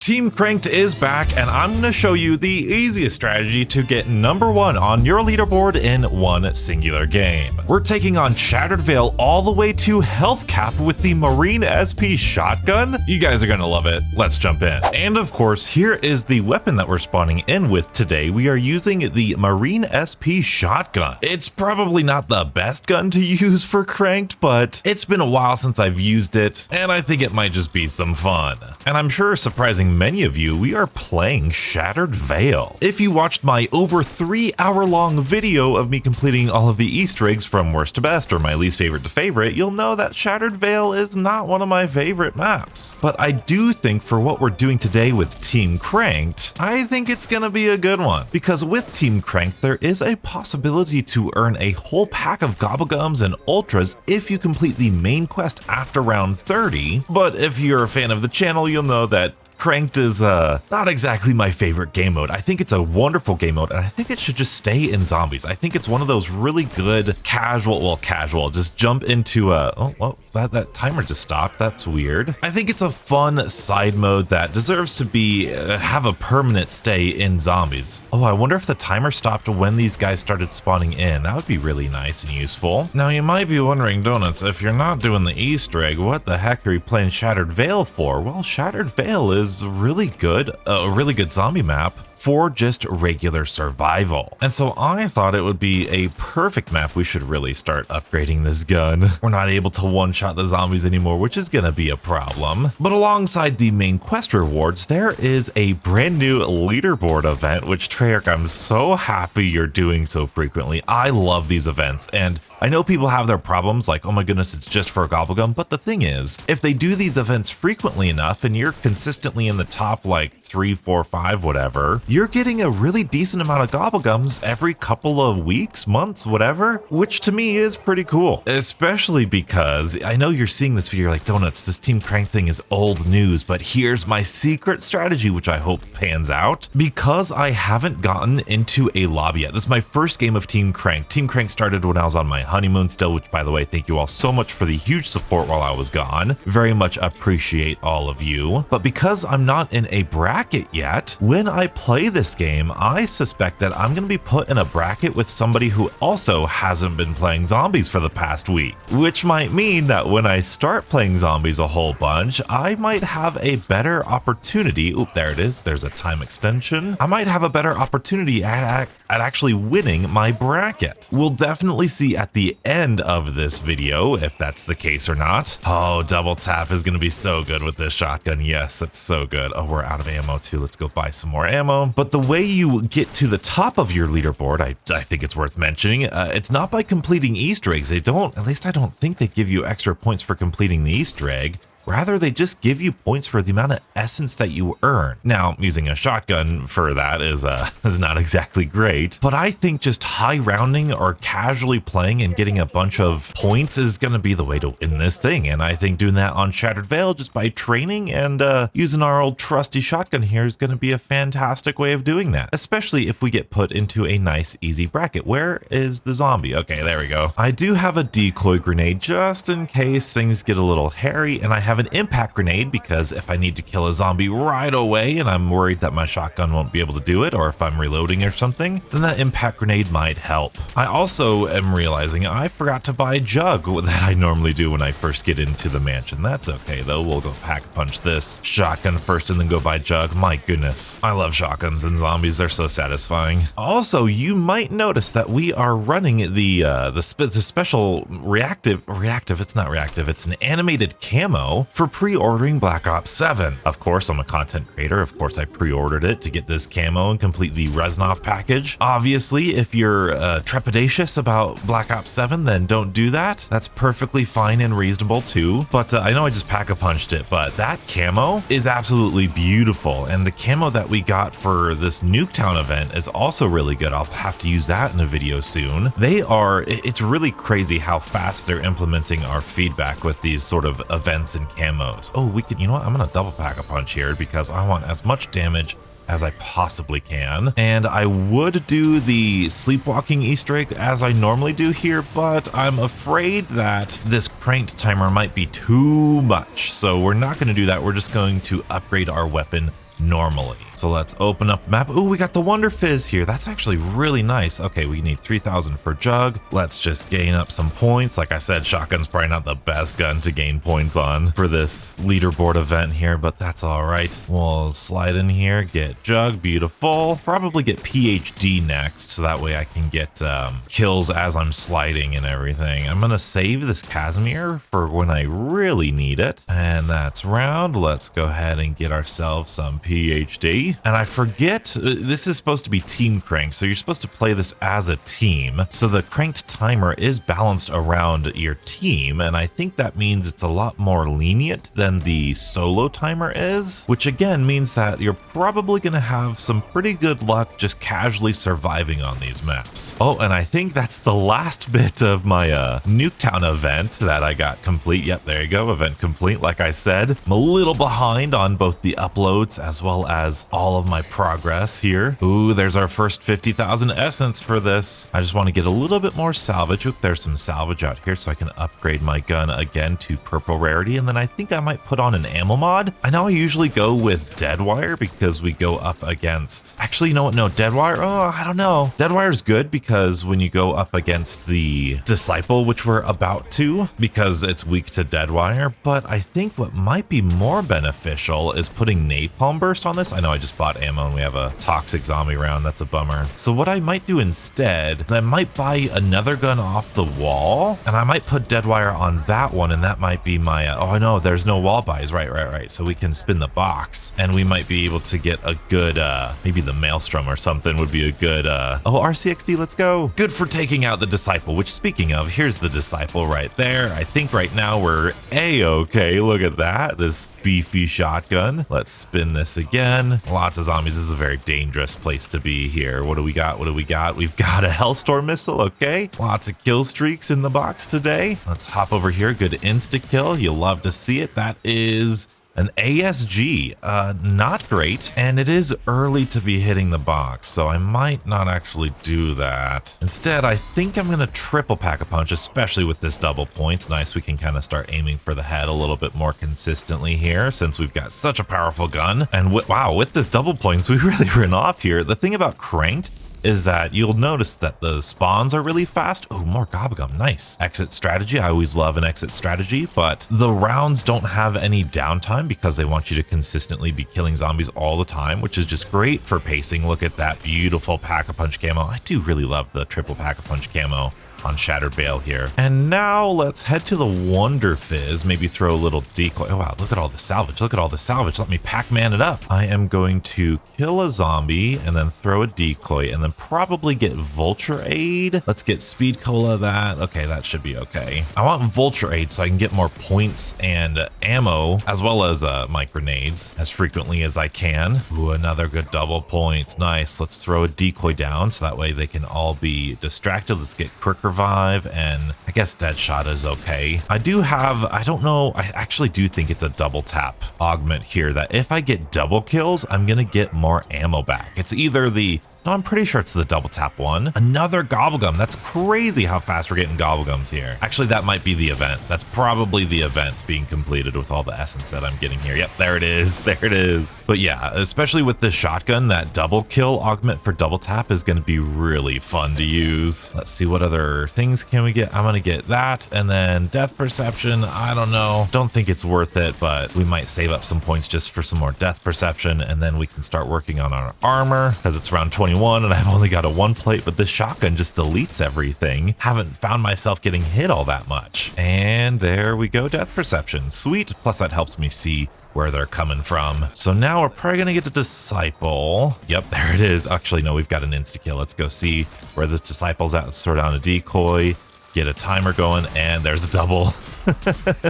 Team Cranked is back, and I'm going to show you the easiest strategy to get #1 on your leaderboard in one singular game. We're taking on Shattered Veil all the way to health cap with the Marine SP shotgun. You guys are going to love it. Let's jump in. And of course, here is the weapon that we're spawning in with today. We are using the Marine SP shotgun. It's probably not the best gun to use for Cranked, but it's been a while since I've used it, and I think it might just be some fun. And I'm sure surprising many of you, we are playing Shattered Veil. If you watched my over 3-hour long video of me completing all of the Easter eggs from worst to best or my least favorite to favorite, you'll know that Shattered Veil is not one of my favorite maps. But I do think for what we're doing today with Team Cranked, I think it's gonna be a good one. Because with Team Cranked, there is a possibility to earn a whole pack of Gobblegums and Ultras if you complete the main quest after round 30. But if you're a fan of the channel, you'll know that Cranked is not exactly my favorite game mode. I think it's a wonderful game mode, and I think it should just stay in zombies. I think it's one of those really good casual, just jump into that timer just stopped. That's weird. I think it's a fun side mode that deserves to be have a permanent stay in zombies. Oh, I wonder if the timer stopped when these guys started spawning in. That would be really nice and useful. Now you might be wondering, Donuts, if you're not doing the Easter egg, what the heck are you playing Shattered Veil for? Well, Shattered Veil is really good, a really good zombie map for just regular survival. And so I thought it would be a perfect map. We should really start upgrading this gun. We're not able to one-shot the zombies anymore, which is gonna be a problem. But alongside the main quest rewards, there is a brand new leaderboard event, which Treyarch, I'm so happy you're doing so frequently. I love these events, and I know people have their problems like, oh my goodness, it's just for a Gobblegum. But the thing is, if they do these events frequently enough and you're consistently in the top like 3, 4, 5, whatever, you're getting a really decent amount of Gobblegums every couple of weeks, months, whatever, which to me is pretty cool. Especially because I know you're seeing this video, you're like, Donuts, this Team Crank thing is old news, but here's my secret strategy, which I hope pans out. Because I haven't gotten into a lobby yet. This is my first game of Team Crank. Team Crank started when I was on my honeymoon still, which by the way, thank you all so much for the huge support while I was gone. Very much appreciate all of you. But because I'm not in a bracket yet, when I play this game, I suspect that I'm going to be put in a bracket with somebody who also hasn't been playing zombies for the past week, which might mean that when I start playing zombies a whole bunch, I might have a better opportunity. Oop, there it is. There's a time extension. I might have a better opportunity at actually winning my bracket. We'll definitely see at the end of this video if that's the case or not. Oh, double tap is going to be so good with this shotgun. Yes, that's so good. Oh, we're out of ammo too. Let's go buy some more ammo. But the way you get to the top of your leaderboard, I think it's worth mentioning, it's not by completing Easter eggs. They don't, at least I don't think they give you extra points for completing the Easter egg. Rather, they just give you points for the amount of essence that you earn. Now, using a shotgun for that is not exactly great, but I think just high rounding or casually playing and getting a bunch of points is going to be the way to win this thing. And I think doing that on Shattered Veil just by training and using our old trusty shotgun here is going to be a fantastic way of doing that, especially if we get put into a nice, easy bracket. Where is the zombie? Okay, there we go. I do have a decoy grenade just in case things get a little hairy, and I have an impact grenade because if I need to kill a zombie right away and I'm worried that my shotgun won't be able to do it, or if I'm reloading or something, then that impact grenade might help. I also am realizing I forgot to buy a jug that I normally do when I first get into the mansion. That's okay though, we'll go pack punch this shotgun first and then go buy jug. My goodness, I love shotguns and zombies, they're so satisfying. Also, you might notice that we are running the special reactive, it's not reactive, it's an animated camo for pre-ordering Black Ops 7. Of course, I'm a content creator. Of course, I pre-ordered it to get this camo and complete the Reznov package. Obviously, if you're trepidatious about Black Ops 7, then don't do that. That's perfectly fine and reasonable too. But I know I just pack-a-punched it, but that camo is absolutely beautiful. And the camo that we got for this Nuketown event is also really good. I'll have to use that in a video soon. It's really crazy how fast they're implementing our feedback with these sort of events and camos. Oh, you know what? I'm gonna double pack a punch here because I want as much damage as I possibly can. And I would do the sleepwalking Easter egg as I normally do here, but I'm afraid that this cranked timer might be too much. So we're not going to do that. We're just going to upgrade our weapon normally. So let's open up the map. Ooh, we got the Wonder Fizz here. That's actually really nice. Okay, we need 3,000 for Jug. Let's just gain up some points. Like I said, shotgun's probably not the best gun to gain points on for this leaderboard event here, but that's all right. We'll slide in here, get Jug, beautiful. Probably get PhD next, so that way I can get kills as I'm sliding and everything. I'm gonna save this Casimir for when I really need it. And that's round. Let's go ahead and get ourselves some PhD. And I forget, this is supposed to be team crank, so you're supposed to play this as a team. So the cranked timer is balanced around your team, and I think that means it's a lot more lenient than the solo timer is, which again means that you're probably going to have some pretty good luck just casually surviving on these maps. Oh, and I think that's the last bit of my Nuketown event that I got complete. Yep, there you go, event complete. Like I said, I'm a little behind on both the uploads as well as all of my progress here. Ooh, there's our first 50,000 essence for this. I just want to get a little bit more salvage. Oop, there's some salvage out here so I can upgrade my gun again to purple rarity. And then I think I might put on an ammo mod. I know I usually go with Deadwire because we go up against... Actually, you know what? No, Deadwire? Oh, I don't know. Deadwire's good because when you go up against the Disciple, which we're about to, because it's weak to Deadwire. But I think what might be more beneficial is putting Napalm Burst on this. I know I just bought ammo and we have a toxic zombie round. That's a bummer. So what I might do instead is I might buy another gun off the wall and I might put Deadwire on that one, and that might be my oh no, there's no wall buys. Right. So we can spin the box and we might be able to get a good maybe the Maelstrom or something would be a good oh, RCXD, let's go. Good for taking out the Disciple, which speaking of, here's the Disciple right there. I think right now we're a-okay. Look at that, this beefy shotgun. Let's spin this again. Lots of zombies. This is a very dangerous place to be here. What do we got? We've got a Hellstorm missile. Okay, lots of kill streaks in the box today. Let's hop over here. Good insta kill. You'll love to see it. That is an ASG, not great, and it is early to be hitting the box, so I might not actually do that. Instead, I think I'm gonna triple pack a punch, especially with this double points. Nice, we can kind of start aiming for the head a little bit more consistently here since we've got such a powerful gun. And wow, with this double points, we really ran off here. The thing about cranked is that you'll notice that the spawns are really fast. Oh, more Gobagum, nice. Exit strategy, I always love an exit strategy, but the rounds don't have any downtime because they want you to consistently be killing zombies all the time, which is just great for pacing. Look at that beautiful Pack-a-Punch camo. I do really love the triple Pack-a-Punch camo on Shattered Veil here. And now let's head to the Wonder Fizz, maybe throw a little decoy. Oh wow, look at all the salvage. Look at all the salvage. Let me Pac-Man it up. I am going to kill a zombie and then throw a decoy and then probably get Vulture Aid. Let's get Speed Cola that. Okay, that should be okay. I want Vulture Aid so I can get more points and ammo as well as my grenades as frequently as I can. Ooh, another good double points. Nice. Let's throw a decoy down so that way they can all be distracted. Let's get Quick Revive, and I guess Deadshot is okay. I do have, I don't know, I actually do think it's a double tap augment here that if I get double kills, I'm gonna get more ammo back. It's either the, no, I'm pretty sure it's the double tap one. Another Gobblegum. That's crazy how fast we're getting Gobblegums here. Actually, that might be the event. That's probably the event being completed with all the essence that I'm getting here. Yep, there it is. There it is. But yeah, especially with this shotgun, that double kill augment for double tap is going to be really fun to use. Let's see, what other things can we get? I'm going to get that, and then Death Perception. I don't know. Don't think it's worth it, but we might save up some points just for some more Death Perception, and then we can start working on our armor because it's round 21 and I've only got a 1 plate, but this shotgun just deletes everything. Haven't found myself getting hit all that much. And there we go, Death Perception. Sweet. Plus that helps me see where they're coming from. So now we're probably gonna get a Disciple. Yep, there it is. Actually, no, we've got an insta-kill. Let's go see where this Disciple's at. Let's throw down a decoy, get a timer going, and there's a double.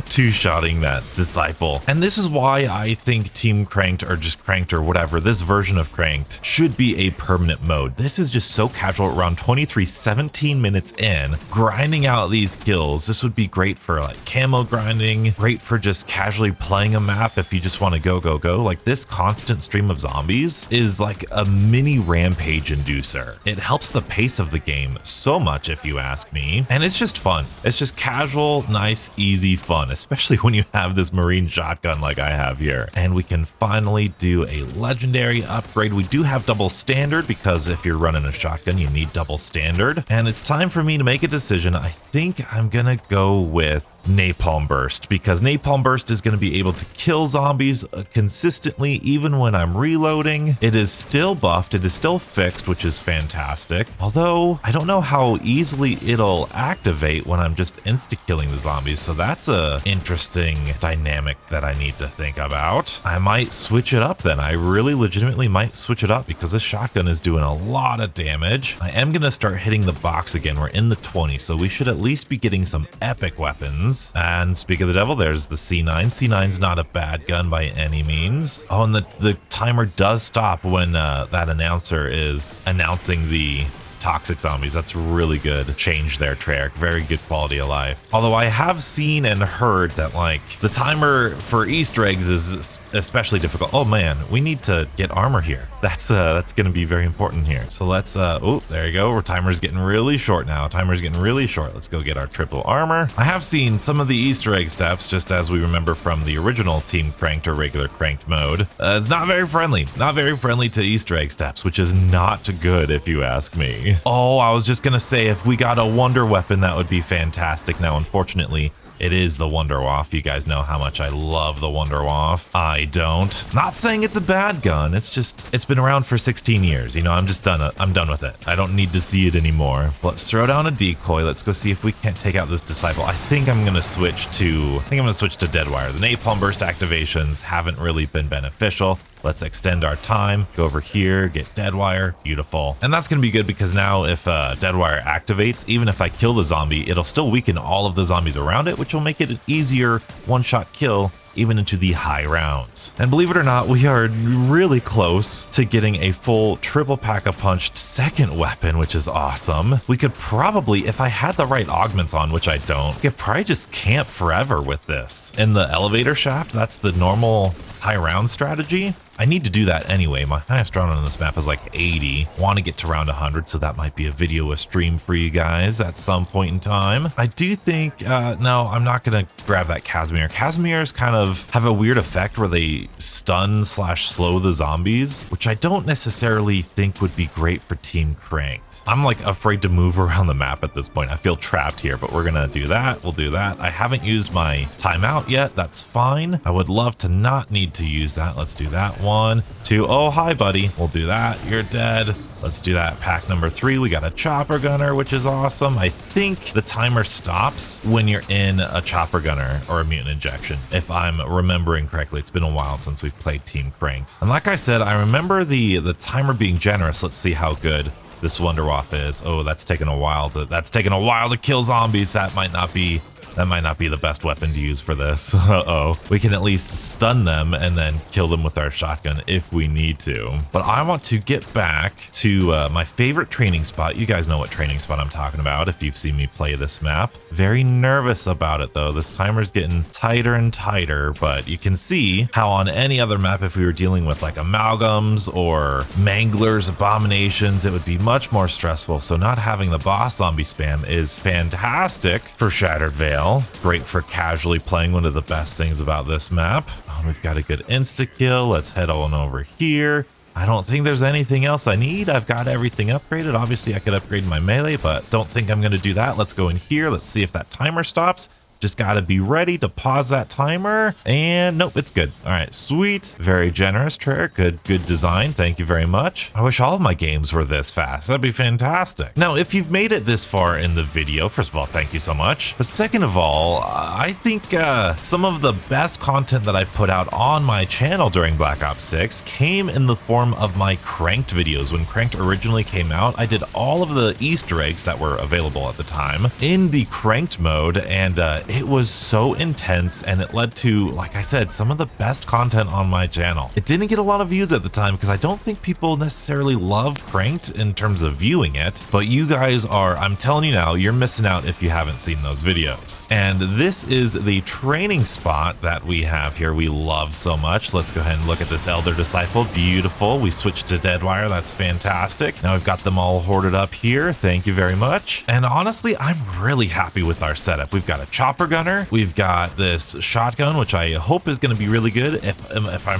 Two-shotting that Disciple. And this is why I think Team Cranked or just Cranked or whatever, this version of Cranked should be a permanent mode. This is just so casual. Around 17 minutes in, grinding out these kills. This would be great for like camo grinding, great for just casually playing a map if you just want to go. Like this constant stream of zombies is like a mini rampage inducer. It helps the pace of the game so much if you ask me. And it's just fun. It's just casual, nice, easy easy fun, especially when you have this marine shotgun like I have here. And we can finally do a legendary upgrade. We do have double standard because if you're running a shotgun, you need double standard. And it's time for me to make a decision. I think I'm gonna go with Napalm Burst because Napalm Burst is going to be able to kill zombies consistently even when I'm reloading. It is still buffed, it is still fixed, which is fantastic. Although I don't know how easily it'll activate when I'm just insta-killing the zombies, so that's a interesting dynamic that I need to think about. I might switch it up then. I really legitimately might switch it up because this shotgun is doing a lot of damage. I am going to start hitting the box again. We're in the 20, so we should at least be getting some epic weapons. And speak of the devil, there's the C9. C9's not a bad gun by any means. Oh, and the timer does stop when that announcer is announcing the toxic zombies. That's really good change there, Treyarch. Very good quality of life. Although I have seen and heard that like the timer for Easter eggs is especially difficult. Oh man, we need to get armor here. That's gonna be very important here. So let's oh, there you go. Our timer's getting really short now. Timer's getting really short. Let's go get our triple armor. I have seen some of the Easter egg steps, just as we remember from the original Team Cranked or regular Cranked mode. It's not very friendly. Not very friendly to Easter egg steps, which is not good if you ask me. Oh, I was just gonna say if we got a wonder weapon, that would be fantastic. Now, unfortunately, it is the Wunderwaffe. You guys know how much I love the Wunderwaffe. I don't. Not saying it's a bad gun. It's just, it's been around for 16 years. You know, I'm just done. I'm done with it. I don't need to see it anymore. But let's throw down a decoy. Let's go see if we can't take out this disciple. I think I'm gonna switch to Deadwire. The Napalm Burst activations haven't really been beneficial. Let's extend our time, go over here, get Deadwire, beautiful. And that's gonna be good because now if Deadwire activates, even if I kill the zombie, it'll still weaken all of the zombies around it, which will make it an easier one-shot kill even into the high rounds. And believe it or not, we are really close to getting a full triple pack-a-punched second weapon, which is awesome. We could probably, if I had the right augments on, which I don't, we could probably just camp forever with this. In the elevator shaft, that's the normal high round strategy. I need to do that anyway. My highest round on this map is like 80. Want to get to round 100, so that might be a video, a stream for you guys at some point in time. I do think, no, I'm not gonna grab that Casimir. Casimirs kind of have a weird effect where they stun / slow the zombies, which I don't necessarily think would be great for Team Cranked. I'm like afraid to move around the map at this point. I feel trapped here, but we're gonna do that. We'll do that. I haven't used my timeout yet. That's fine. I would love to not need to use that. Let's do that. 1, 2. Oh, hi, buddy. We'll do that. You're dead. Let's do that. Pack number 3. We got a chopper gunner, which is awesome. I think the timer stops when you're in a chopper gunner or a mutant injection, if I'm remembering correctly. It's been a while since we've played Team Cranked. And like I said, I remember the timer being generous. Let's see how good this Wunderwaffe is. Oh, that's taken a while to kill zombies. That might not be the best weapon to use for this. Uh-oh. We can at least stun them and then kill them with our shotgun if we need to. But I want to get back to my favorite training spot. You guys know what training spot I'm talking about if you've seen me play this map. Very nervous about it though. This timer's getting tighter and tighter, but you can see how on any other map, if we were dealing with like amalgams or manglers, abominations, it would be much more stressful. So not having the boss zombie spam is fantastic for Shattered Veil. Great for casually playing. One of the best things about this map. Oh, we've got a good insta-kill. Let's head on over here. I don't think there's anything else I need. I've got everything upgraded. Obviously, I could upgrade my melee, but don't think I'm going to do that. Let's go in here. Let's see if that timer stops. Just gotta be ready to pause that timer. And nope, it's good. All right, sweet. Very generous, Treyarch. Good design. Thank you very much. I wish all of my games were this fast. That'd be fantastic. Now, if you've made it this far in the video, first of all, thank you so much. But second of all, I think some of the best content that I've put out on my channel during Black Ops 6 came in the form of my Cranked videos. When Cranked originally came out, I did all of the Easter eggs that were available at the time in the Cranked mode, and it was so intense, and it led to, like I said, some of the best content on my channel. It didn't get a lot of views at the time because I don't think people necessarily love Cranked in terms of viewing it, but you guys are, I'm telling you now, you're missing out if you haven't seen those videos. And this is the training spot that we have here we love so much. Let's go ahead and look at this Elder Disciple. Beautiful. We switched to Deadwire. That's fantastic. Now we've got them all hoarded up here. Thank you very much. And honestly, I'm really happy with our setup. We've got a chopper sniper gunner. We've got this shotgun, which I hope is going to be really good. If I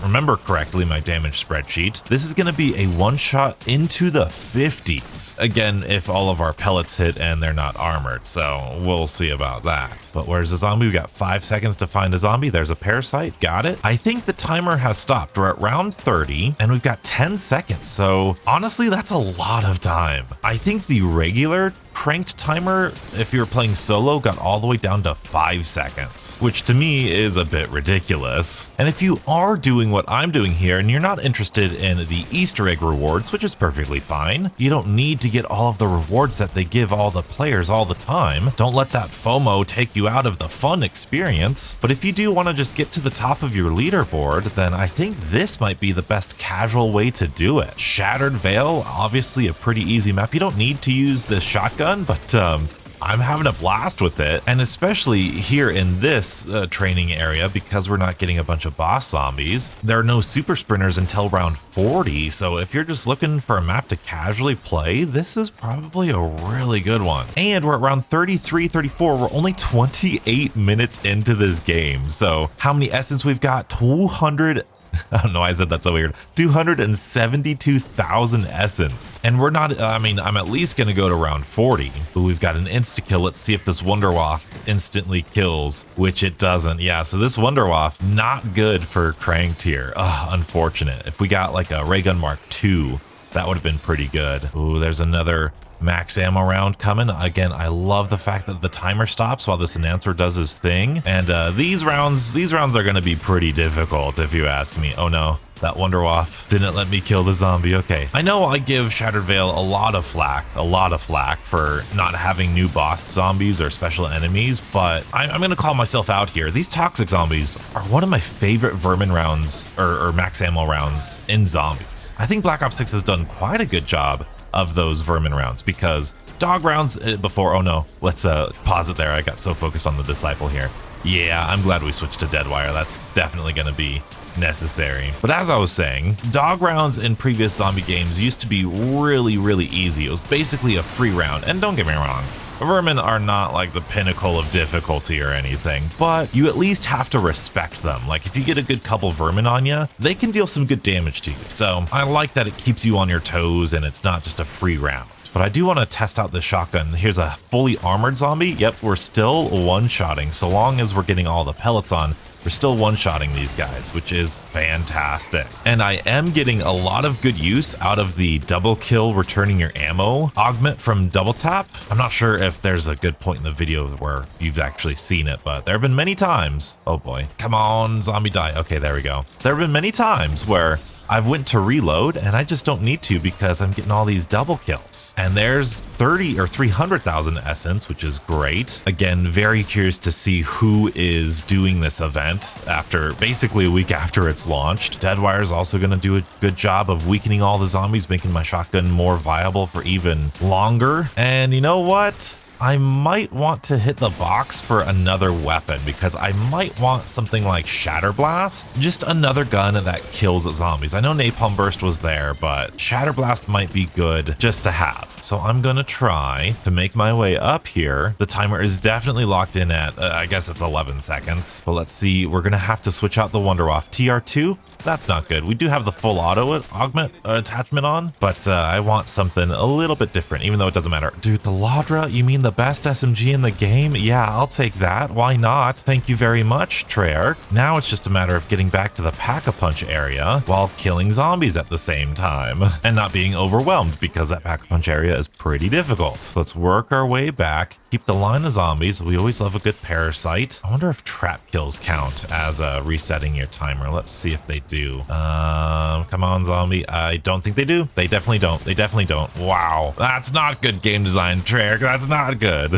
remember correctly, my damage spreadsheet, this is going to be a one shot into the 50s. Again, if all of our pellets hit and they're not armored, so we'll see about that. But where's the zombie? We got 5 seconds to find a zombie. There's a parasite. Got it. I think the timer has stopped. We're at round 30 and we've got 10 seconds. So honestly, that's a lot of time. I think the regular cranked timer, if you're playing solo, got all the way down to 5 seconds, which to me is a bit ridiculous. And if you are doing what I'm doing here and you're not interested in the Easter egg rewards, which is perfectly fine, you don't need to get all of the rewards that they give all the players all the time. Don't let that FOMO take you out of the fun experience. But if you do want to just get to the top of your leaderboard, then I think this might be the best casual way to do it. Shattered Veil, obviously a pretty easy map. You don't need to use the shotgun, but I'm having a blast with it, and especially here in this training area, because we're not getting a bunch of boss zombies. There are no super sprinters until round 40, so if you're just looking for a map to casually play, this is probably a really good one. And we're at round 33, 34. We're only 28 minutes into this game. So how many essence we've got? 200. I don't know why I said that's so weird. 272,000 essence. And we're not, I mean, I'm at least going to go to round 40. But we've got an insta-kill. Let's see if this Wunderwaffe instantly kills, which it doesn't. Yeah, so this Wunderwaffe, not good for cranked here. Unfortunate. If we got like a Ray Gun Mark II, that would have been pretty good. Ooh, there's another max ammo round coming. Again, I love the fact that the timer stops while this announcer does his thing. And these rounds are going to be pretty difficult if you ask me. Oh no, that Wunderwaffe didn't let me kill the zombie. Okay, I know I give Shattered Veil a lot of flack for not having new boss zombies or special enemies, but I'm going to call myself out here. These toxic zombies are one of my favorite vermin rounds or max ammo rounds in zombies. I think Black Ops 6 has done quite a good job of those vermin rounds, because dog rounds before, oh no, let's pause it there. I got so focused on the disciple here. Yeah, I'm glad we switched to Deadwire. That's definitely going to be necessary. But as I was saying, dog rounds in previous zombie games used to be really, really easy. It was basically a free round, and don't get me wrong, vermin are not like the pinnacle of difficulty or anything, but you at least have to respect them. Like if you get a good couple vermin on you, they can deal some good damage to you. So I like that it keeps you on your toes and it's not just a free round. But I do want to test out the shotgun. Here's a fully armored zombie. Yep, we're still one-shotting. So long as we're getting all the pellets on, we're still one-shotting these guys, which is fantastic. And I am getting a lot of good use out of the double kill returning your ammo augment from double tap. I'm not sure if there's a good point in the video where you've actually seen it, but there have been many times. Oh boy, come on, zombie die. Okay, there we go. There have been many times where I've went to reload and I just don't need to because I'm getting all these double kills. And there's 30 or 300,000 essence, which is great. Again, very curious to see who is doing this event after basically a week after it's launched. Deadwire is also going to do a good job of weakening all the zombies, making my shotgun more viable for even longer. And you know what? I might want to hit the box for another weapon because I might want something like Shatter Blast, just another gun that kills zombies. I know Napalm Burst was there, but Shatter Blast might be good just to have. So I'm gonna try to make my way up here. The timer is definitely locked in at, I guess it's 11 seconds. But let's see, we're gonna have to switch out the Wunderwaffe. TR2, that's not good. We do have the full auto augment attachment on, but I want something a little bit different, even though it doesn't matter. Dude, the Ladra, you mean the best SMG in the game? Yeah, I'll take that. Why not? Thank you very much, Treyarch. Now it's just a matter of getting back to the Pack-a-Punch area while killing zombies at the same time and not being overwhelmed because that Pack-a-Punch area is pretty difficult. So let's work our way back, keep the line of zombies. We always love a good parasite. I wonder if trap kills count as resetting your timer. Let's see if they do. Come on, zombie. I don't think they do. They definitely don't. They definitely don't. Wow. That's not good game design, Treyarch. That's not good.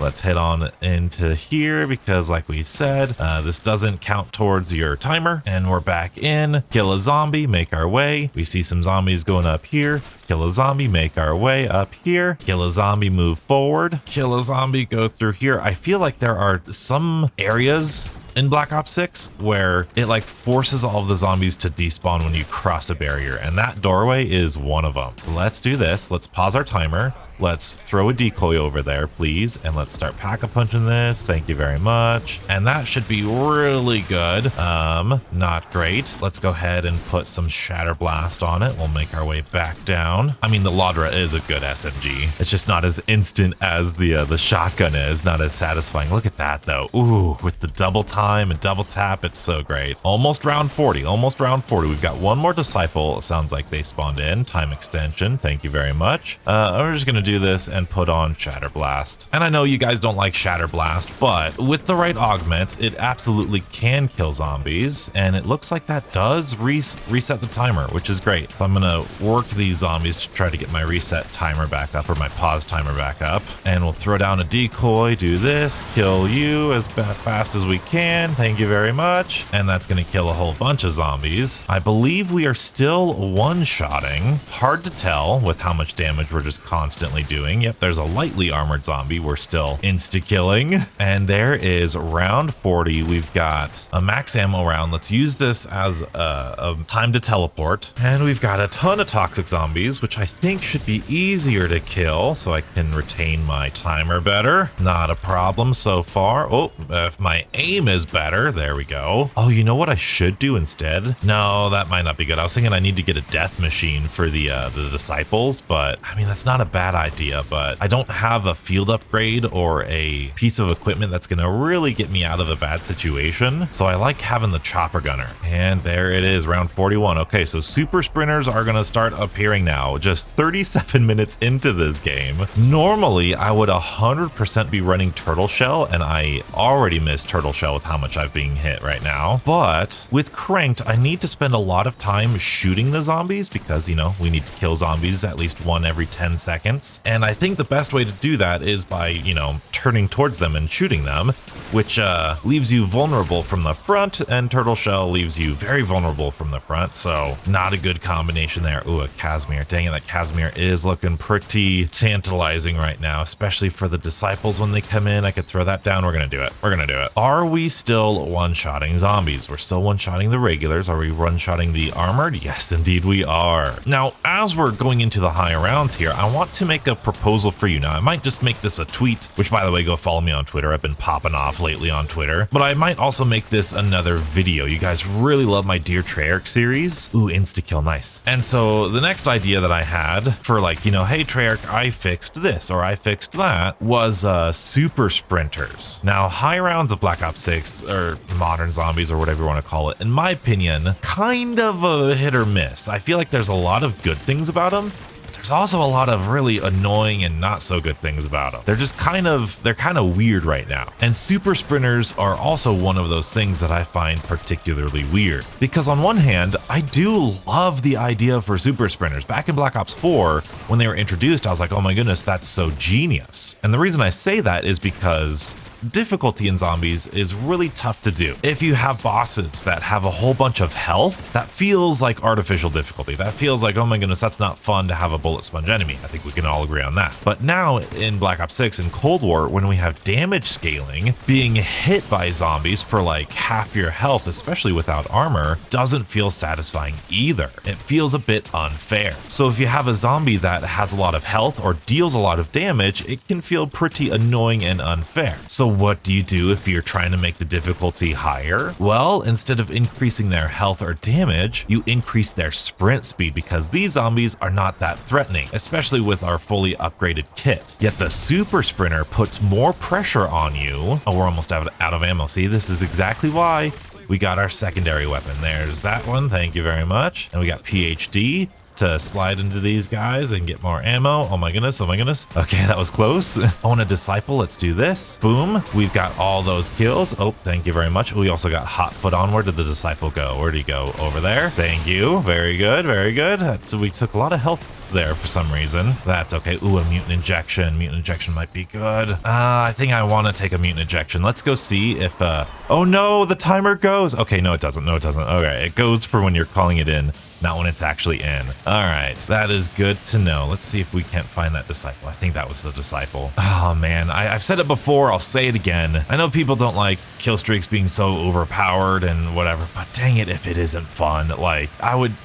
Let's head on into here because like we said, this doesn't count towards your timer. And we're back in. Kill a zombie, make our way. We see some zombies going up here. Kill a zombie, make our way up here. Kill a zombie, move forward. Kill a zombie, go through here. I feel like there are some areas in Black Ops 6 where it like forces all of the zombies to despawn when you cross a barrier, and that doorway is one of them. Let's do this. Let's pause our timer. Let's throw a decoy over there, please. And let's start pack-a-punching this. Thank you very much. And that should be really good. Not great. Let's go ahead and put some Shatter Blast on it. We'll make our way back down. I mean, the Ladra is a good SMG. It's just not as instant as the shotgun is. Not as satisfying. Look at that, though. Ooh, with the double time and double tap, it's so great. Almost round 40. Almost round 40. We've got one more Disciple. It sounds like they spawned in. Time extension. Thank you very much. I'm just going to do this and put on Shatter Blast. And I know you guys don't like Shatter Blast, but with the right augments, it absolutely can kill zombies. And it looks like that does reset the timer, which is great. So I'm going to work these zombies to try to get my reset timer back up, or my pause timer back up. And we'll throw down a decoy, do this, kill you as fast as we can. Thank you very much. And that's going to kill a whole bunch of zombies. I believe we are still one-shotting. Hard to tell with how much damage we're just constantly doing. Yep, there's a lightly armored zombie we're still insta-killing. And there is round 40. We've got a max ammo round. Let's use this as a time to teleport. And we've got a ton of toxic zombies, which I think should be easier to kill, so I can retain my timer better. Not a problem so far. Oh, if my aim is better, there we go. Oh, you know what I should do instead? No, that might not be good. I was thinking I need to get a death machine for the Disciples, but I mean, that's not a bad idea, but I don't have a field upgrade or a piece of equipment that's gonna really get me out of a bad situation. So I like having the chopper gunner. And there it is, round 41. Okay, so super sprinters are gonna start appearing now, just 37 minutes into this game. Normally, I would 100% be running Turtle Shell, and I already miss Turtle Shell with how much I've been hit right now. But with Cranked, I need to spend a lot of time shooting the zombies because, you know, we need to kill zombies at least one every 10 seconds. And I think the best way to do that is by, you know, turning towards them and shooting them, which leaves you vulnerable from the front, and Turtle Shell leaves you very vulnerable from the front. So not a good combination there. Ooh, a Casimir. Dang it, that Casimir is looking pretty tantalizing right now, especially for the Disciples when they come in. I could throw that down. We're gonna do it. We're gonna do it. Are we still one-shotting zombies? We're still one-shotting the regulars. Are we one-shotting the armored? Yes, indeed we are. Now, as we're going into the high rounds here, I want to make a proposal for you. Now, I might just make this a tweet, which, by the way, go follow me on Twitter. I've been popping off lately on Twitter, but I might also make this another video. You guys really love my Dear Treyarch series. Ooh, insta-kill, nice. And so the next idea that I had for, like, you know, hey, Treyarch, I fixed this or I fixed that, was super sprinters. Now, high rounds of Black Ops 6, or modern zombies, or whatever you want to call it, in my opinion, kind of a hit or miss. I feel like there's a lot of good things about them. There's also a lot of really annoying and not so good things about them. They're just kind of weird right now. And super sprinters are also one of those things that I find particularly weird. Because on one hand, I do love the idea for super sprinters. Back in Black Ops 4, when they were introduced, I was like, oh my goodness, that's so genius. And the reason I say that is because difficulty in zombies is really tough to do. If you have bosses that have a whole bunch of health, that feels like artificial difficulty. That feels like, oh my goodness, that's not fun to have a bullet sponge enemy. I think we can all agree on that. But now in Black Ops 6 and Cold War, when we have damage scaling, being hit by zombies for like half your health, especially without armor, doesn't feel satisfying either. It feels a bit unfair. So if you have a zombie that has a lot of health or deals a lot of damage, it can feel pretty annoying and unfair. So what do you do if you're trying to make the difficulty higher? Well, instead of increasing their health or damage, you increase their sprint speed, because these zombies are not that threatening, especially with our fully upgraded kit. Yet the super sprinter puts more pressure on you. Oh, we're almost out of ammo. See, this is exactly why we got our secondary weapon. There's that one. Thank you very much. And we got PhD to slide into these guys and get more ammo. Oh my goodness, oh my goodness. Okay, that was close. I want a Disciple, let's do this. Boom, we've got all those kills. Oh, thank you very much. We also got hot foot on. Where did the Disciple go? Where did he go? Over there. Thank you, very good, very good. So we took a lot of health there for some reason. That's okay. Ooh, a mutant injection. Mutant injection might be good. I think I want to take a mutant injection. Let's go see if, oh no, the timer goes. Okay, no, it doesn't. No, it doesn't. Okay, it goes for when you're calling it in. not when it's actually in. All right, that is good to know. Let's see if we can't find that disciple. I think that was the disciple. Oh man, I've said it before, I'll say it again. I know people don't like kill streaks being so overpowered and whatever, but dang it if it isn't fun. Like,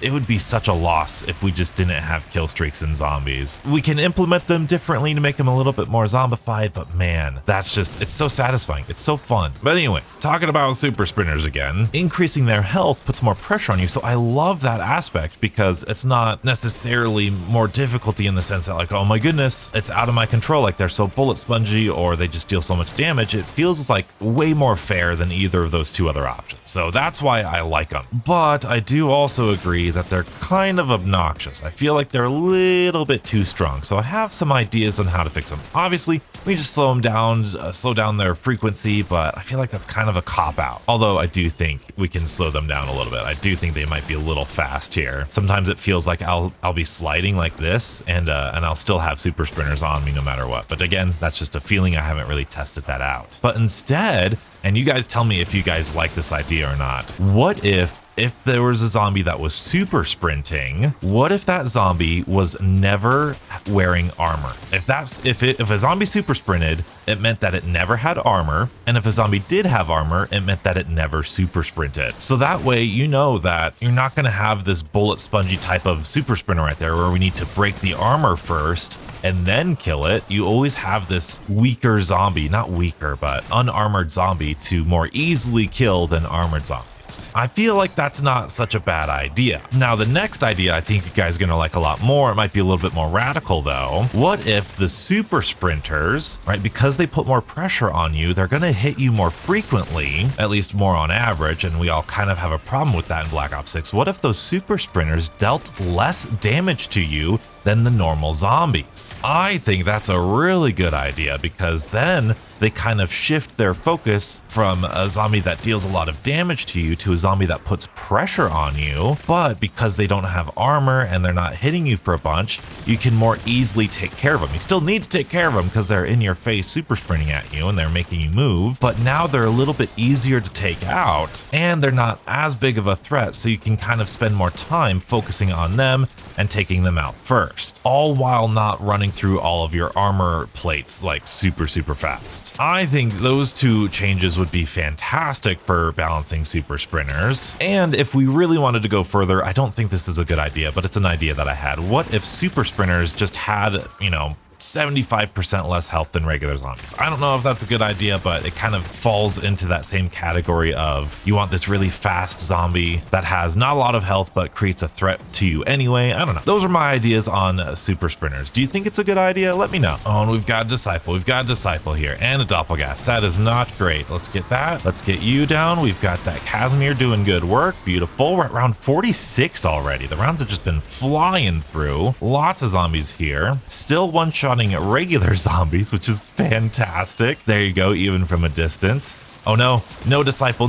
it would be such a loss if we just didn't have kill streaks in zombies. We can implement them differently to make them a little bit more zombified, but man, it's so satisfying. It's so fun. But anyway, talking about super sprinters again, increasing their health puts more pressure on you. So I love that aspect because it's not necessarily more difficulty in the sense that like, oh my goodness, it's out of my control. Like they're so bullet spongy or they just deal so much damage. It feels like way more fair than either of those two other options. So that's why I like them. But I do also agree that they're kind of obnoxious. I feel like they're a little bit too strong. So I have some ideas on how to fix them. Obviously, we just slow down their frequency, but I feel like that's kind of a cop-out. Although I do think we can slow them down a little bit. I do think they might be a little fast here. Sometimes it feels like I'll be sliding like this and I'll still have super sprinters on me no matter what. But again, that's just a feeling. I haven't really tested that out. But instead, and you guys tell me if you guys like this idea or not, what if there was a zombie that was super sprinting, what if that zombie was never wearing armor? If a zombie super sprinted, it meant that it never had armor. And if a zombie did have armor, it meant that it never super sprinted. So that way, you know that you're not going to have this bullet spongy type of super sprinter right there where we need to break the armor first and then kill it. You always have this weaker zombie, not weaker, but unarmored zombie to more easily kill than armored zombie. I feel like that's not such a bad idea. Now, the next idea I think you guys are gonna like a lot more. It might be a little bit more radical though. What if the super sprinters, right, because they put more pressure on you, they're gonna hit you more frequently, at least more on average, and we all kind of have a problem with that in Black Ops 6. What if those super sprinters dealt less damage to you than the normal zombies? I think that's a really good idea because then they kind of shift their focus from a zombie that deals a lot of damage to you to a zombie that puts pressure on you. But because they don't have armor and they're not hitting you for a bunch, you can more easily take care of them. You still need to take care of them because they're in your face super sprinting at you and they're making you move, but now they're a little bit easier to take out and they're not as big of a threat, so you can kind of spend more time focusing on them and taking them out first, all while not running through all of your armor plates like super fast. I think those two changes would be fantastic for balancing super sprinters. And if we really wanted to go further, I don't think this is a good idea, but it's an idea that I had. What if super sprinters just had, 75% less health than regular zombies? I don't know if that's a good idea, but it kind of falls into that same category of you want this really fast zombie that has not a lot of health but creates a threat to you anyway. I don't know. Those are my ideas on super sprinters. Do you think it's a good idea? Let me know. Oh, and we've got a disciple. We've got a disciple here and a doppelgast. That is not great. Let's get that. Let's get you down. We've got that Casimir doing good work. Beautiful. We're at round 46 already. The rounds have just been flying through. Lots of zombies here. Still one-shotting at regular zombies, which is fantastic. There you go, even from a distance. Oh no, no disciple,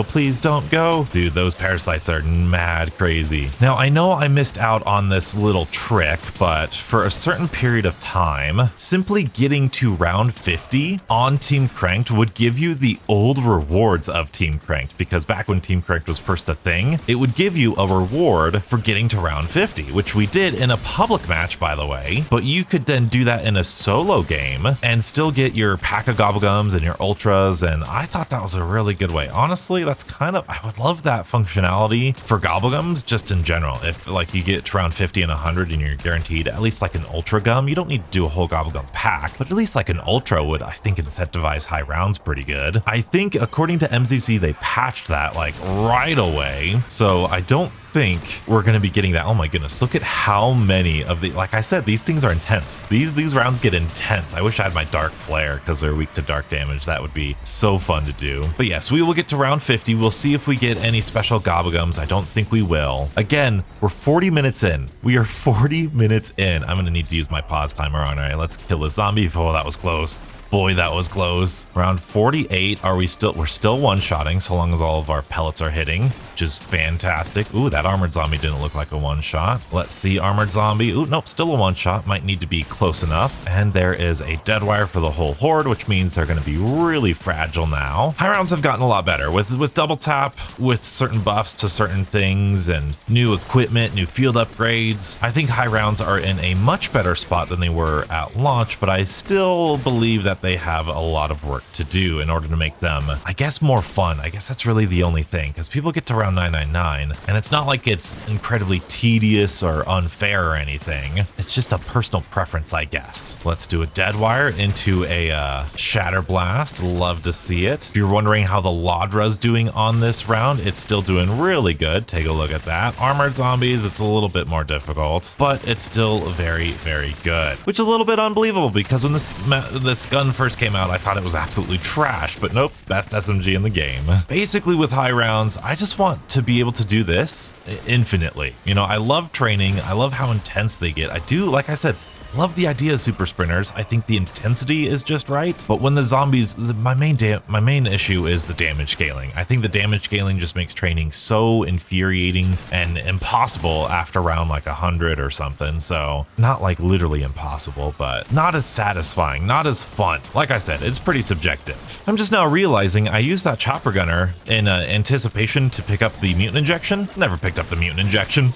please don't go. Dude, those parasites are mad crazy. Now, I know I missed out on this little trick, but for a certain period of time, simply getting to round 50 on Team Cranked would give you the old rewards of Team Cranked, because back when Team Cranked was first a thing, it would give you a reward for getting to round 50, which we did in a public match, by the way, but you could then do that in a solo game and still get your pack of gobblegums and your ultras, and I thought that was a really good way. Honestly, I would love that functionality for gobblegums just in general. If like you get to round 50 and 100 and you're guaranteed at least like an ultra gum, you don't need to do a whole gobblegum pack, but at least like an ultra would, I think, incentivize high rounds pretty good. I think according to MZC, they patched that like right away. So I don't think we're going to be getting that. Oh my goodness, look at how many of the, like I said, these things are intense. These rounds get intense. I wish I had my dark flare because they're weak to dark damage. That would be so fun to do. But yes, we will get to round 50. We'll see if we get any special gobblegums. I don't think we will. Again, we're 40 minutes in. We are 40 minutes in. I'm going to need to use my pause timer on. All right, let's kill this zombie. Oh, that was close. Boy, that was close. Round 48, we're still one-shotting so long as all of our pellets are hitting, which is fantastic. Ooh, that armored zombie didn't look like a one-shot. Let's see, armored zombie. Ooh, nope, still a one-shot. Might need to be close enough. And there is a dead wire for the whole horde, which means they're going to be really fragile now. High rounds have gotten a lot better with double tap, with certain buffs to certain things and new equipment, new field upgrades. I think high rounds are in a much better spot than they were at launch, but I still believe that they have a lot of work to do in order to make them, I guess, more fun. I guess that's really the only thing, because people get to round 999 and it's not like it's incredibly tedious or unfair or anything. It's just a personal preference, I guess. Let's do a dead wire into a shatter blast. Love to see it. If you're wondering how the Laudra's doing on this round, it's still doing really good. Take a look at that. Armored zombies, it's a little bit more difficult, but it's still very, very good, which is a little bit unbelievable because when this gun first came out, I thought it was absolutely trash, but nope, best SMG in the game. Basically, with high rounds, I just want to be able to do this infinitely. You know, I love training. I love how intense they get. I do, like I said, love the idea of super sprinters. I think the intensity is just right. But when the zombies, my main issue is the damage scaling. I think the damage scaling just makes training so infuriating and impossible after round like 100 or something. So not like literally impossible, but not as satisfying, not as fun. Like I said, it's pretty subjective. I'm just now realizing I used that chopper gunner in anticipation to pick up the mutant injection. Never picked up the mutant injection.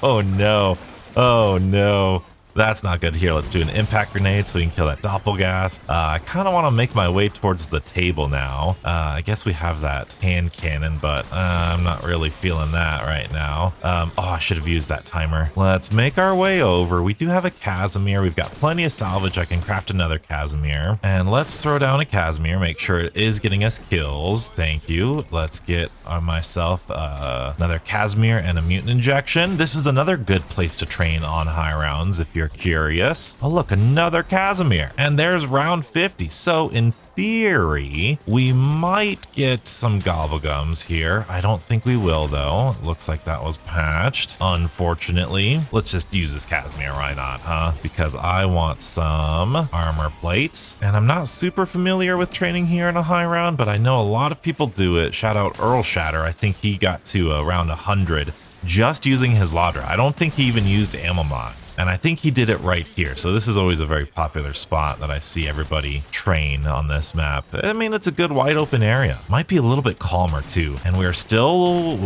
Oh no. Oh no. That's not good. Here, let's do an impact grenade so we can kill that doppelgast. I kind of want to make my way towards the table now. I guess we have that hand cannon, but I'm not really feeling that right now. Oh, I should have used that timer. Let's make our way over. We do have a Casimir. We've got plenty of salvage. I can craft another Casimir. And let's throw down a Casimir. Make sure it is getting us kills. Thank you. Let's get myself another Casimir and a mutant injection. This is another good place to train on high rounds if you're curious. Oh look, another Casimir, and there's round 50. So in theory we might get some gobblegums here. I don't think we will though. It looks like that was patched, unfortunately. Let's just use this Casimir. Why not, huh? Because I want some armor plates, and I'm not super familiar with training here in a high round, but I know a lot of people do it. Shout out Earl Shatter. I think he got to around 100 just using his Laudra. I don't think he even used ammo mods, and I think he did it right here. So this is always a very popular spot that I see everybody train on this map. I mean, it's a good wide open area. Might be a little bit calmer too, and we're still,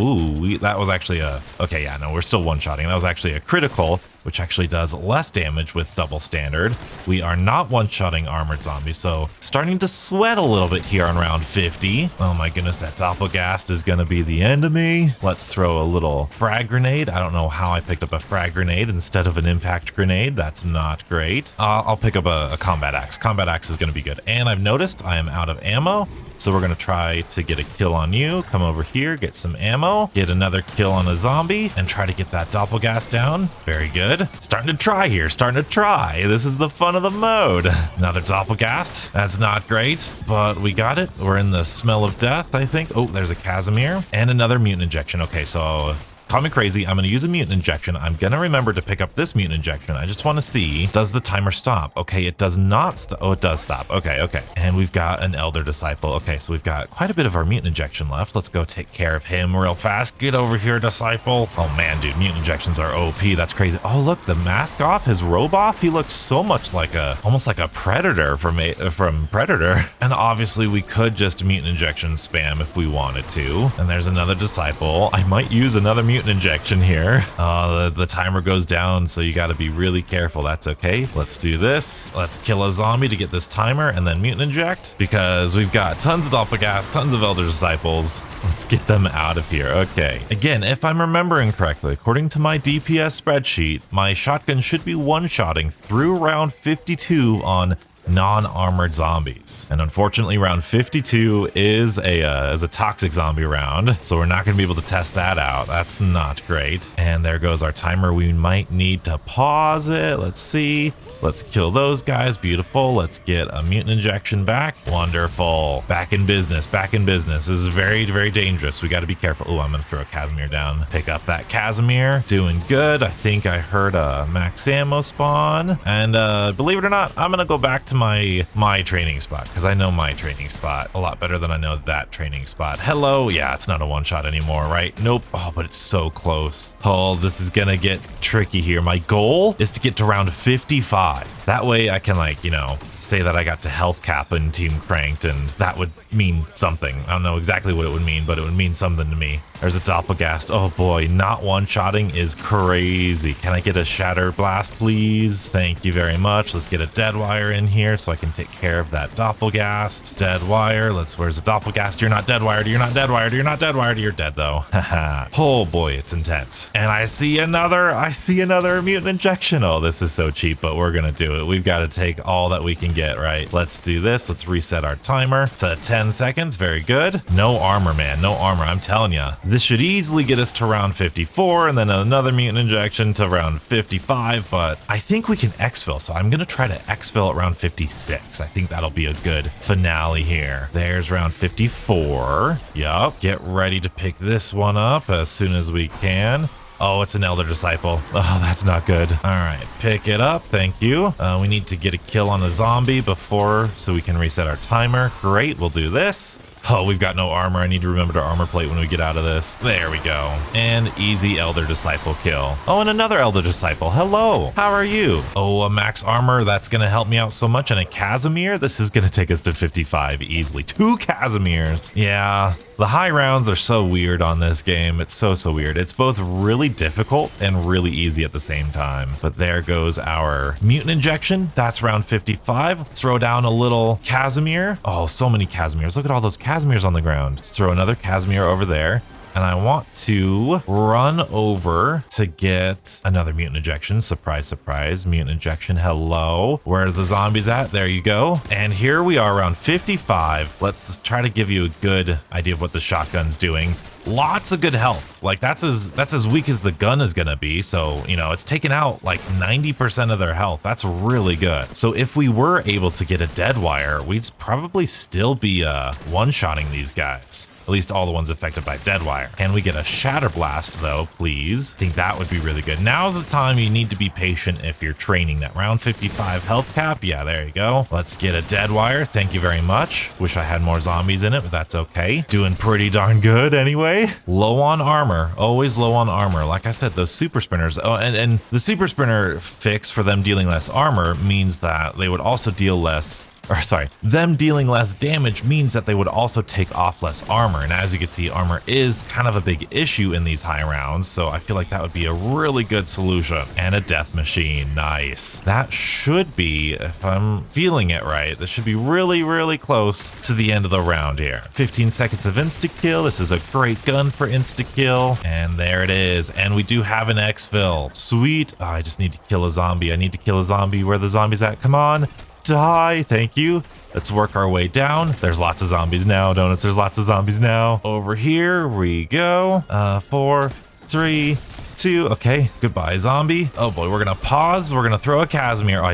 that was actually a, okay, yeah, no, we're still one-shotting. That was actually a critical, which actually does less damage with double standard. We are not one-shotting armored zombies, so starting to sweat a little bit here on round 50. Oh my goodness, that doppelgast is gonna be the end of me. Let's throw a little frag grenade. I don't know how I picked up a frag grenade instead of an impact grenade. That's not great. I'll pick up a combat axe. Combat axe is gonna be good. And I've noticed I am out of ammo, so we're gonna try to get a kill on you. Come over here, get some ammo, get another kill on a zombie, and try to get that doppelgast down. Very good. Starting to try here, starting to try. This is the fun of the mode. Another doppelgast. That's not great, but we got it. We're in the smell of death, I think. Oh, there's a Casimir and another mutant injection. Okay, so call me crazy. I'm going to use a mutant injection. I'm going to remember to pick up this mutant injection. I just want to see, does the timer stop? Okay, it does not stop. Oh, it does stop. Okay, okay. And we've got an Elder Disciple. Okay, so we've got quite a bit of our mutant injection left. Let's go take care of him real fast. Get over here, Disciple. Oh man, dude, mutant injections are OP. That's crazy. Oh, look, the mask off, his robe off. He looks so much like almost like a Predator from Predator. And obviously we could just mutant injection spam if we wanted to. And there's another Disciple. I might use another mutant injection here. The timer goes down, so you got to be really careful. That's okay. Let's do this. Let's kill a zombie to get this timer and then mutant inject, because we've got tons of doppelgast, tons of Elder Disciples. Let's get them out of here. Okay. Again, if I'm remembering correctly, according to my DPS spreadsheet, my shotgun should be one-shotting through round 52 on non-armored zombies, and unfortunately round 52 is a toxic zombie round, so we're not going to be able to test that out. That's not great. And there goes our timer. We might need to pause it. Let's see. Let's kill those guys. Beautiful. Let's get a mutant injection back. Wonderful. Back in business. Back in business. This is very, very dangerous. We got to be careful. Oh, I'm going to throw a Casimir down. Pick up that Casimir. Doing good. I think I heard a max ammo spawn, and believe it or not, I'm going to go back to to my training spot, because I know my training spot a lot better than I know that training spot. Hello. Yeah, it's not a one-shot anymore, right? Nope. Oh, but it's so close. Oh, this is gonna get tricky here. My goal is to get to round 55. That way I can, like, you know, say that I got to health cap and team cranked, and that would mean something. I don't know exactly what it would mean, but it would mean something to me. There's a doppelgast. Oh boy, not one-shotting is crazy. Can I get a shatter blast, please? Thank you very much. Let's get a dead wire in here so I can take care of that doppelgast. Dead wire. Where's the doppelgast? You're not dead wired. You're not dead wired. You're not dead wired. You're dead though. Haha. Oh boy, it's intense. And I see another mutant injection. Oh, this is so cheap, but we're gonna do it. We've got to take all that we can get, right? Let's do this. Let's reset our timer to 10 seconds. Very good. No armor, man. No armor. I'm telling you. This should easily get us to round 54 and then another mutant injection to round 55, but I think we can exfil, so I'm going to try to exfil at round 56. I think that'll be a good finale here. There's round 54. Yup. Get ready to pick this one up as soon as we can. Oh, it's an Elder Disciple. Oh, that's not good. All right, pick it up. Thank you. We need to get a kill on a zombie before, so we can reset our timer. Great, we'll do this. Oh, we've got no armor. I need to remember to armor plate when we get out of this. There we go. And easy Elder Disciple kill. Oh, and another Elder Disciple. Hello. How are you? Oh, a max armor. That's going to help me out so much. And a Casimir. This is going to take us to 55 easily. 2 Casimirs. Yeah. The high rounds are so weird on this game. It's so weird. It's both really difficult and really easy at the same time. But there goes our mutant injection. That's round 55. Throw down a little Casimir. Oh, so many Casimirs. Look at all those Casimirs on the ground. Let's throw another Casimir over there. And I want to run over to get another mutant injection. Surprise, surprise. Mutant injection. Hello. Where are the zombies at? There you go. And here we are around 55. Let's try to give you a good idea of what the shotgun's doing. Lots of good health. Like that's as weak as the gun is gonna be. So, you know, it's taken out like 90% of their health. That's really good. So if we were able to get a dead wire, we'd probably still be one-shotting these guys. At least all the ones affected by dead wire. Can we get a shatter blast though, please? I think that would be really good. Now's the time you need to be patient if you're training. That round 55 health cap. Yeah, there you go. Let's get a dead wire. Thank you very much. Wish I had more zombies in it, but that's okay. Doing pretty darn good anyway. Low on armor. Always low on armor. Like I said, those super sprinters. Oh, and the super sprinter fix for them dealing less armor means that they would also deal less. Or sorry, them dealing less damage means that they would also take off less armor. And as you can see, armor is kind of a big issue in these high rounds. So I feel like that would be a really good solution. And a death machine. Nice. That should be, if I'm feeling it right, this should be really, really close to the end of the round here. 15 seconds of insta-kill. This is a great gun for insta-kill. And there it is. And we do have an exfil. Sweet. Oh, I just need to kill a zombie. I need to kill a zombie. Where the zombies at? Come on. Die. Thank you. Let's work our way down. There's lots of zombies now, donuts. There's lots of zombies now. Over here we go. 4, 3, 2. Okay, goodbye, zombie. Oh boy, we're gonna pause. We're gonna throw a Casimir. Oh,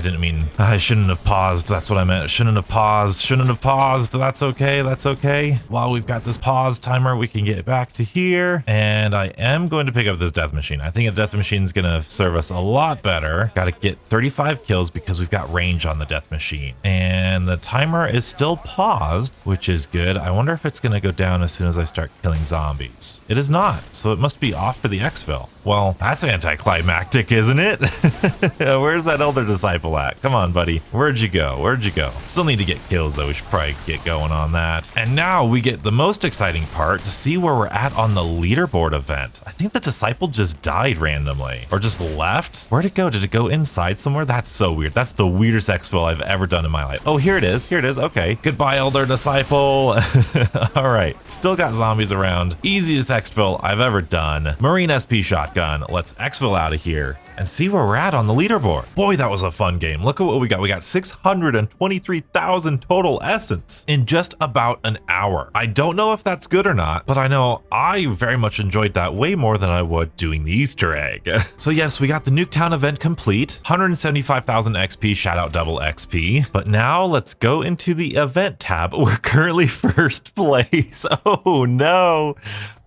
I shouldn't have paused. That's what I meant. Shouldn't have paused. Shouldn't have paused. That's okay. That's okay. While we've got this pause timer, we can get back to here. And I am going to pick up this death machine. I think a death machine is gonna serve us a lot better. Got to get 35 kills because we've got range on the death machine. And the timer is still paused, which is good. I wonder if it's gonna go down as soon as I start killing zombies. It is not, so it must be off for the exfil. Well, that's anticlimactic, isn't it? Where's that Elder Disciple at? Come on, buddy. Where'd you go? Where'd you go? Still need to get kills, though. We should probably get going on that. And now we get the most exciting part to see where we're at on the leaderboard event. I think the Disciple just died randomly or just left. Where'd it go? Did it go inside somewhere? That's so weird. That's the weirdest exfil I've ever done in my life. Oh, here it is. Here it is. Okay. Goodbye, Elder Disciple. All right. Still got zombies around. Easiest exfil I've ever done. Marine SP shotgun. Let's exfil out of here and see where we're at on the leaderboard. Boy, that was a fun game. Look at what we got. We got 623,000 total essence in just about an hour. I don't know if that's good or not, but I know I very much enjoyed that way more than I would doing the Easter egg. So yes, we got the Nuketown event complete, 175,000 XP, shout out double XP. But now let's go into the event tab. We're currently first place. Oh no.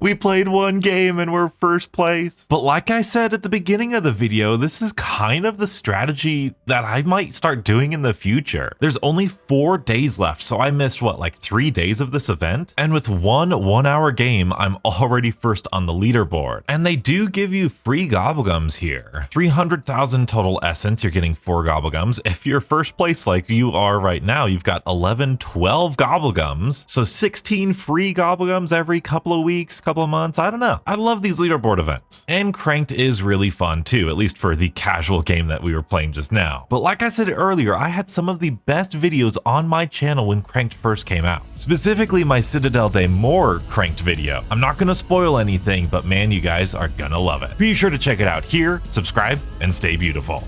We played one game and we're first place. But like I said at the beginning of the video, this is kind of the strategy that I might start doing in the future. There's only 4 days left, so I missed what, like 3 days of this event? And with one 1-hour game, I'm already first on the leaderboard. And they do give you free gobblegums here. 300,000 total essence, you're getting 4 gobblegums. If you're first place like you are right now, you've got 11, 12 gobblegums. So 16 free gobblegums every couple of weeks, couple of months, I don't know. I love these leaderboard events. And Cranked is really fun too, at least for the casual game that we were playing just now. But like I said earlier, I had some of the best videos on my channel when Cranked first came out. Specifically my Citadel de More Cranked video. I'm not gonna spoil anything, but man, you guys are gonna love it. Be sure to check it out here, subscribe, and stay beautiful.